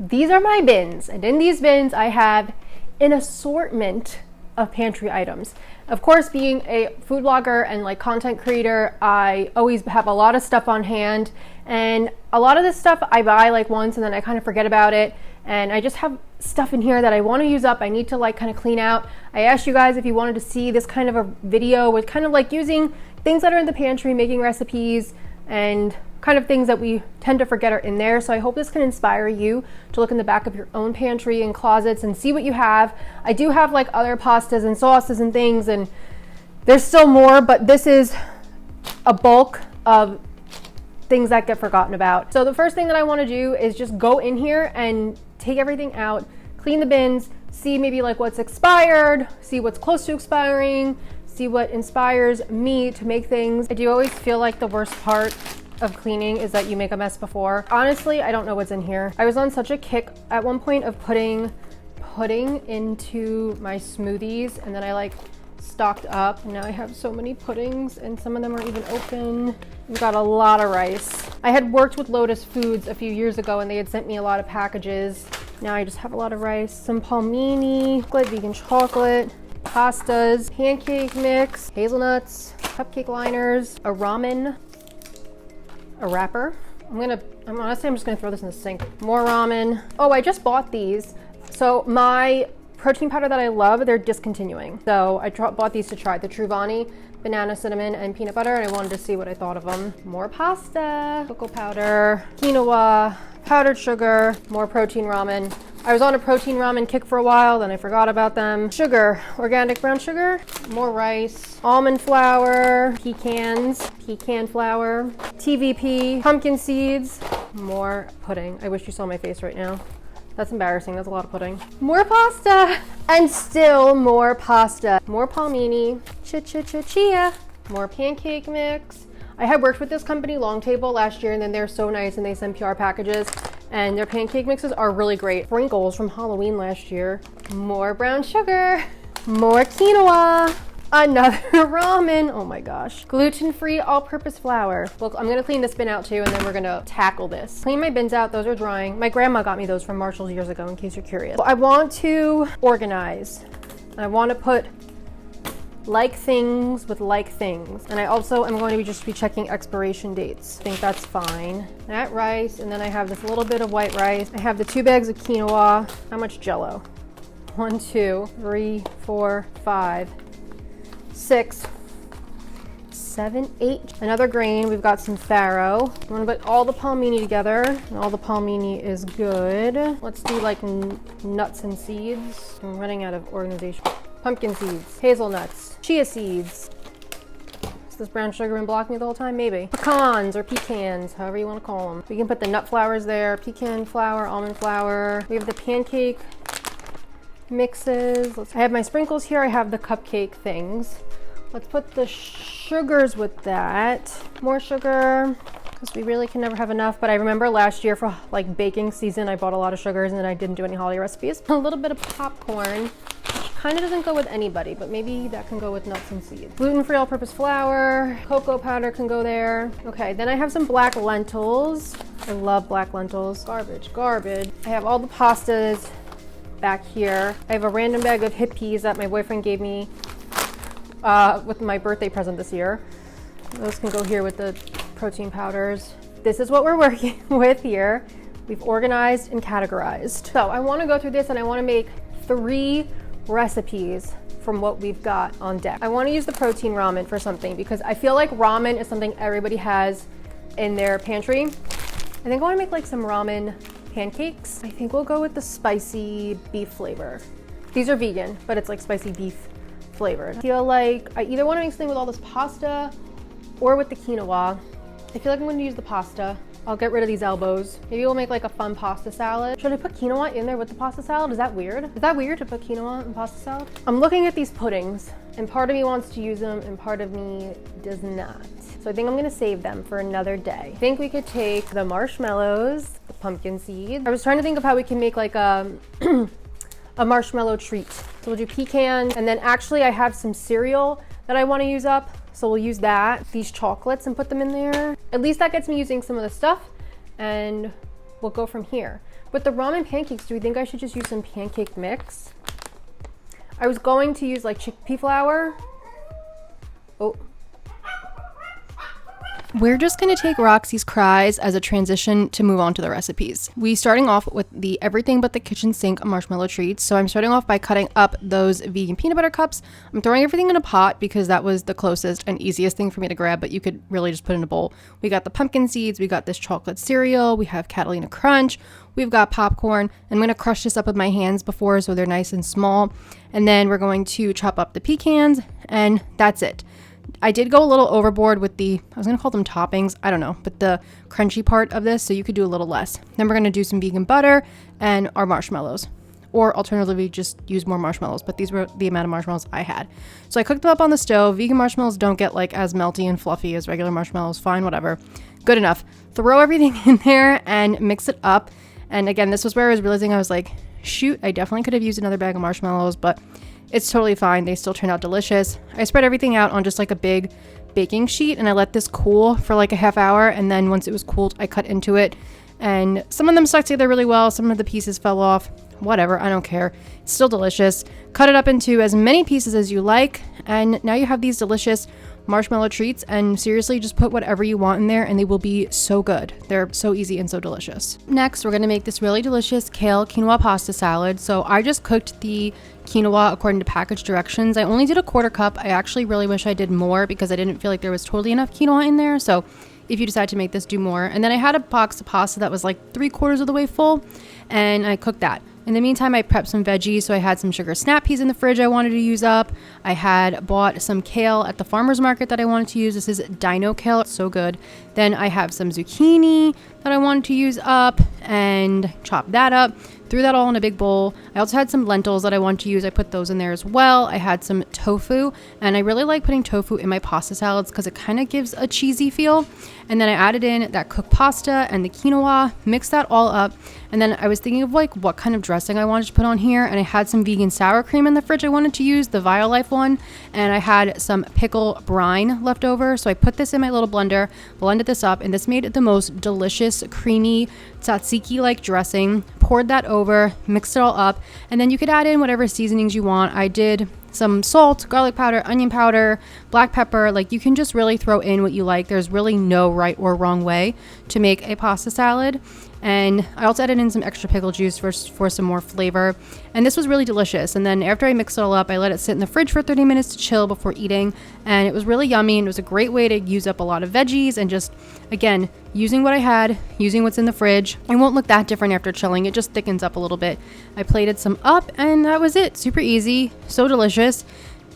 these are my bins, and in these bins I have an assortment of pantry items. Of course, being a food blogger and like content creator, I always have a lot of stuff on hand, and a lot of this stuff I buy like once and then I kind of forget about it, and I just have stuff in here that I want to use up. I need to like kind of clean out. I asked you guys if you wanted to see this kind of a video with kind of like using things that are in the pantry, making recipes, and kind of things that we tend to forget are in there. So I hope this can inspire you to look in the back of your own pantry and closets and see what you have. I do have like other pastas and sauces and things, and there's still more, but this is a bulk of things that get forgotten about. So the first thing that I want to do is just go in here and take everything out, clean the bins, see maybe like what's expired, see what's close to expiring, see what inspires me to make things. I do always feel like the worst part of cleaning is that you make a mess before. Honestly, I don't know what's in here. I was on such a kick at one point of putting pudding into my smoothies, and then I like stocked up, and now I have so many puddings and some of them are even open. We've got a lot of rice. I had worked with Lotus Foods a few years ago and they had sent me a lot of packages. Now I just have a lot of rice, some palmini, vegan chocolate, pastas, pancake mix, hazelnuts, cupcake liners, a ramen, a wrapper. Honestly, I'm just gonna throw this in the sink. More ramen. Oh, I just bought these. So my protein powder that I love, they're discontinuing. So I bought these to try, the Truvani, banana, cinnamon, and peanut butter, and I wanted to see what I thought of them. More pasta, cocoa powder, quinoa, powdered sugar, more protein ramen. I was on a protein ramen kick for a while, then I forgot about them. Sugar, organic brown sugar, more rice, almond flour, pecans, pecan flour, TVP, pumpkin seeds, more pudding. I wish you saw my face right now. That's embarrassing, that's a lot of pudding. More pasta, and still more pasta. More palmini, chia, more pancake mix. I had worked with this company, Long Table, last year, and then they're so nice and they send PR packages, and their pancake mixes are really great. Sprinkles from Halloween last year. More brown sugar, more quinoa, another ramen, oh my gosh. Gluten-free all-purpose flour. Look, I'm gonna clean this bin out too, and then we're gonna tackle this. Clean my bins out, those are drying. My grandma got me those from Marshall's years ago, in case you're curious. I want to organize. I want to put like things with like things. And I also am going to just be checking expiration dates. I think that's fine. That rice, and then I have this little bit of white rice. I have the 2 bags of quinoa. How much Jell-O? 1, 2, 3, 4, 5, 6, 7, 8. Another grain, we've got some farro. I'm gonna put all the palmini together, and all the palmini is good. Let's do like nuts and seeds. I'm running out of organization. Pumpkin seeds, hazelnuts, chia seeds. Has this brown sugar been blocking me the whole time? Maybe. Pecans or pecans, however you want to call them. We can put the nut flours there, pecan flour, almond flour. We have the pancake mixes. I have my sprinkles here. I have the cupcake things. Let's put the sugars with that. More sugar, because we really can never have enough. But I remember last year for like baking season, I bought a lot of sugars and then I didn't do any holiday recipes. A little bit of popcorn, which kind of doesn't go with anybody, but maybe that can go with nuts and seeds. Gluten-free all-purpose flour, cocoa powder can go there. Okay, then I have some black lentils. I love black lentils. Garbage. I have all the pastas back here. I have a random bag of hip peas that my boyfriend gave me with my birthday present this year. Those can go here with the protein powders. This is what we're working with here. We've organized and categorized. So I want to go through this and I want to make 3 recipes from what we've got on deck. I want to use the protein ramen for something because I feel like ramen is something everybody has in their pantry. I think I want to make like some ramen pancakes. I think we'll go with the spicy beef flavor. These are vegan, but it's like spicy beef flavored. I feel like I either want to make something with all this pasta or with the quinoa. I feel like I'm going to use the pasta. I'll get rid of these elbows. Maybe we'll make like a fun pasta salad. Should I put quinoa in there with the pasta salad? Is that weird? Is that weird to put quinoa in pasta salad? I'm looking at these puddings and part of me wants to use them and part of me does not. So I think I'm gonna save them for another day. I think we could take the marshmallows, the pumpkin seeds. I was trying to think of how we can make like a marshmallow treat. So we'll do pecan, and then actually I have some cereal that I wanna use up. So we'll use that, these chocolates, and put them in there. At least that gets me using some of the stuff, and we'll go from here. With the ramen pancakes, do we think I should just use some pancake mix? I was going to use like chickpea flour. Oh. We're just going to take Roxy's cries as a transition to move on to the recipes. We starting off with the everything but the kitchen sink marshmallow treats. So I'm starting off by cutting up those vegan peanut butter cups. I'm throwing everything in a pot because that was the closest and easiest thing for me to grab, but you could really just put in a bowl. We got the pumpkin seeds, we got this chocolate cereal, we have Catalina Crunch, we've got popcorn. I'm going to crush this up with my hands before so they're nice and small. And then we're going to chop up the pecans, and that's it. I did go a little overboard with I was going to call them toppings, I don't know, but the crunchy part of this, so you could do a little less. Then we're going to do some vegan butter and our marshmallows. Or alternatively, just use more marshmallows, but these were the amount of marshmallows I had. So I cooked them up on the stove. Vegan marshmallows don't get like as melty and fluffy as regular marshmallows. Fine, whatever. Good enough. Throw everything in there and mix it up. And again, this was where I was realizing I was like, shoot, I definitely could have used another bag of marshmallows, but it's totally fine. They still turned out delicious. I spread everything out on just like a big baking sheet and I let this cool for like a half hour. And then once it was cooled, I cut into it. And some of them stuck together really well. Some of the pieces fell off. Whatever, I don't care. It's still delicious. Cut it up into as many pieces as you like. And now you have these delicious marshmallow treats, and seriously just put whatever you want in there and they will be so good. They're so easy and so delicious. Next, we're going to make this really delicious kale quinoa pasta salad. So I just cooked the quinoa according to package directions. I only did a 1/4 cup. I actually really wish I did more because I didn't feel like there was totally enough quinoa in there. So if you decide to make this, do more. And then I had a box of pasta that was like 3/4 of the way full, and I cooked that. In the meantime, I prepped some veggies, so I had some sugar snap peas in the fridge I wanted to use up. I had bought some kale at the farmer's market that I wanted to use. This is dino kale, it's so good. Then I have some zucchini that I wanted to use up and chop that up. Threw that all in a big bowl. I also had some lentils that I wanted to use. I put those in there as well. I had some tofu, and I really like putting tofu in my pasta salads because it kind of gives a cheesy feel. And then I added in that cooked pasta and the quinoa, mixed that all up. And then I was thinking of like what kind of dressing I wanted to put on here. And I had some vegan sour cream in the fridge I wanted to use, the Violife one. And I had some pickle brine left over. So I put this in my little blender, blended this up, and this made the most delicious, creamy, tzatziki-like dressing. Poured that over, mixed it all up. And then you could add in whatever seasonings you want. I did some salt, garlic powder, onion powder, black pepper. Like, you can just really throw in what you like. There's really no right or wrong way to make a pasta salad. And I also added in some extra pickle juice for some more flavor. And this was really delicious. And then after I mixed it all up, I let it sit in the fridge for 30 minutes to chill before eating. And it was really yummy. And it was a great way to use up a lot of veggies and just, again, using what I had, using what's in the fridge. It won't look that different after chilling. It just thickens up a little bit. I plated some up and that was it. Super easy, so delicious.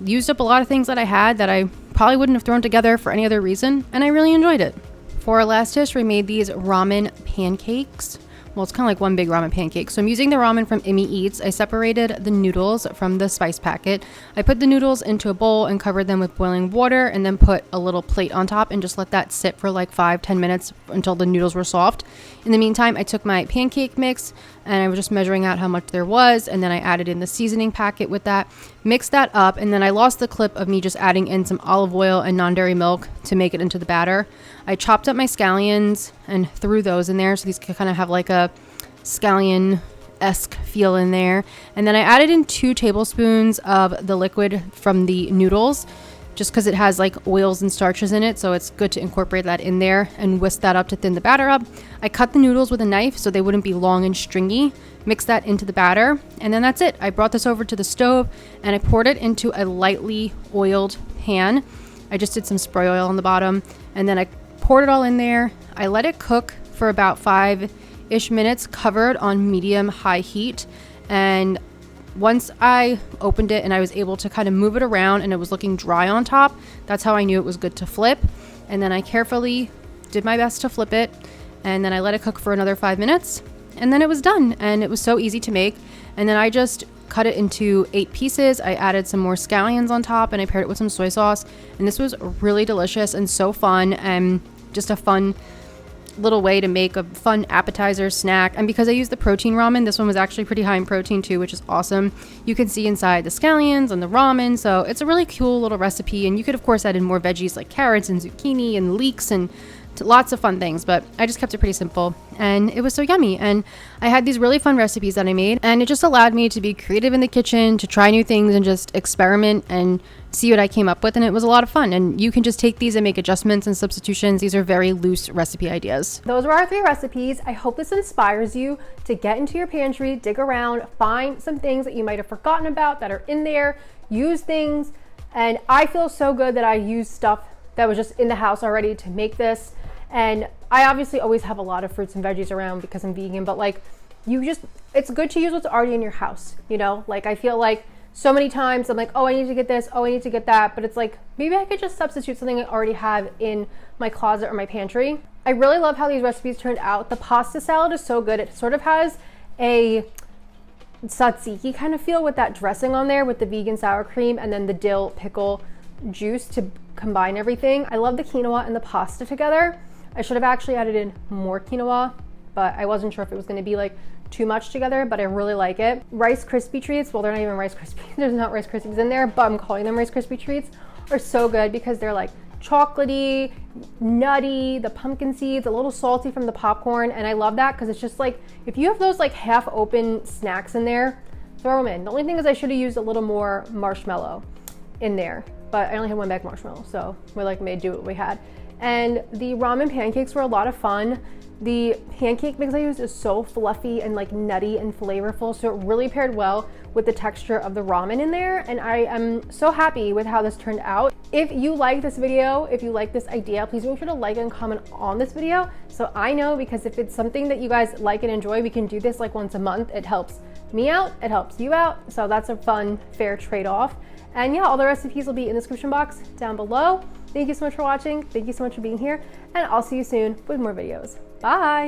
Used up a lot of things that I had that I probably wouldn't have thrown together for any other reason. And I really enjoyed it. For our last dish, we made these ramen pancakes. Well, it's kind of like one big ramen pancake. So I'm using the ramen from Imi Eats. I separated the noodles from the spice packet. I put the noodles into a bowl and covered them with boiling water and then put a little plate on top and just let that sit for like 5-10 minutes until the noodles were soft. In the meantime, I took my pancake mix and I was just measuring out how much there was, and then I added in the seasoning packet with that, mixed that up, and then I lost the clip of me just adding in some olive oil and non-dairy milk to make it into the batter. I chopped up my scallions and threw those in there so these could kind of have like a scallion-esque feel in there. And then I added in 2 tablespoons of the liquid from the noodles just because it has like oils and starches in it, so it's good to incorporate that in there and whisk that up to thin the batter up. I cut the noodles with a knife so they wouldn't be long and stringy, mix that into the batter, and then that's it. I brought this over to the stove and I poured it into a lightly oiled pan. I just did some spray oil on the bottom and then I poured it all in there. I let it cook for about 5-ish minutes, covered on medium-high heat, and once I opened it and I was able to kind of move it around and it was looking dry on top, that's how I knew it was good to flip. And then I carefully did my best to flip it, and then I let it cook for another 5 minutes, and then it was done. And it was so easy to make. And then I just cut it into 8 pieces. I added some more scallions on top and I paired it with some soy sauce, and this was really delicious and so fun, and just a fun little way to make a fun appetizer snack. And because I used the protein ramen, this one was actually pretty high in protein too, which is awesome. You can see inside the scallions and the ramen, so it's a really cool little recipe. And you could of course add in more veggies like carrots and zucchini and leeks and lots of fun things, but I just kept it pretty simple and it was so yummy. And I had these really fun recipes that I made, and it just allowed me to be creative in the kitchen, to try new things and just experiment and see what I came up with. And it was a lot of fun. And you can just take these and make adjustments and substitutions. These are very loose recipe ideas. Those were our 3 recipes. I hope this inspires you to get into your pantry, dig around, find some things that you might have forgotten about that are in there, use things. And I feel so good that I used stuff that was just in the house already to make this. And I obviously always have a lot of fruits and veggies around because I'm vegan, but like it's good to use what's already in your house, you know? Like I feel like so many times I'm like, oh, I need to get this, oh, I need to get that. But it's like, maybe I could just substitute something I already have in my closet or my pantry. I really love how these recipes turned out. The pasta salad is so good. It sort of has a tzatziki kind of feel with that dressing on there with the vegan sour cream and then the dill pickle juice to combine everything. I love the quinoa and the pasta together. I should have actually added in more quinoa, but I wasn't sure if it was going to be like too much together, but I really like it. Rice Krispie treats, well, they're not even Rice Krispies. There's not Rice Krispies in there, but I'm calling them Rice Krispie treats, are so good because they're like chocolatey, nutty, the pumpkin seeds, a little salty from the popcorn. And I love that because it's just like, if you have those like half open snacks in there, throw them in. The only thing is I should have used a little more marshmallow in there, but I only had 1 bag marshmallow, so we like made do what we had. And the ramen pancakes were a lot of fun. The pancake mix I used is so fluffy and like nutty and flavorful, so it really paired well with the texture of the ramen in there, and I am so happy with how this turned out. If you like this video, if you like this idea, please make sure to like and comment on this video so I know, because if it's something that you guys like and enjoy, we can do this like once a month. It helps me out, it helps you out, so that's a fun, fair trade-off. And yeah, all the recipes will be in the description box down below. Thank you so much for watching. Thank you so much for being here, and I'll see you soon with more videos. Bye.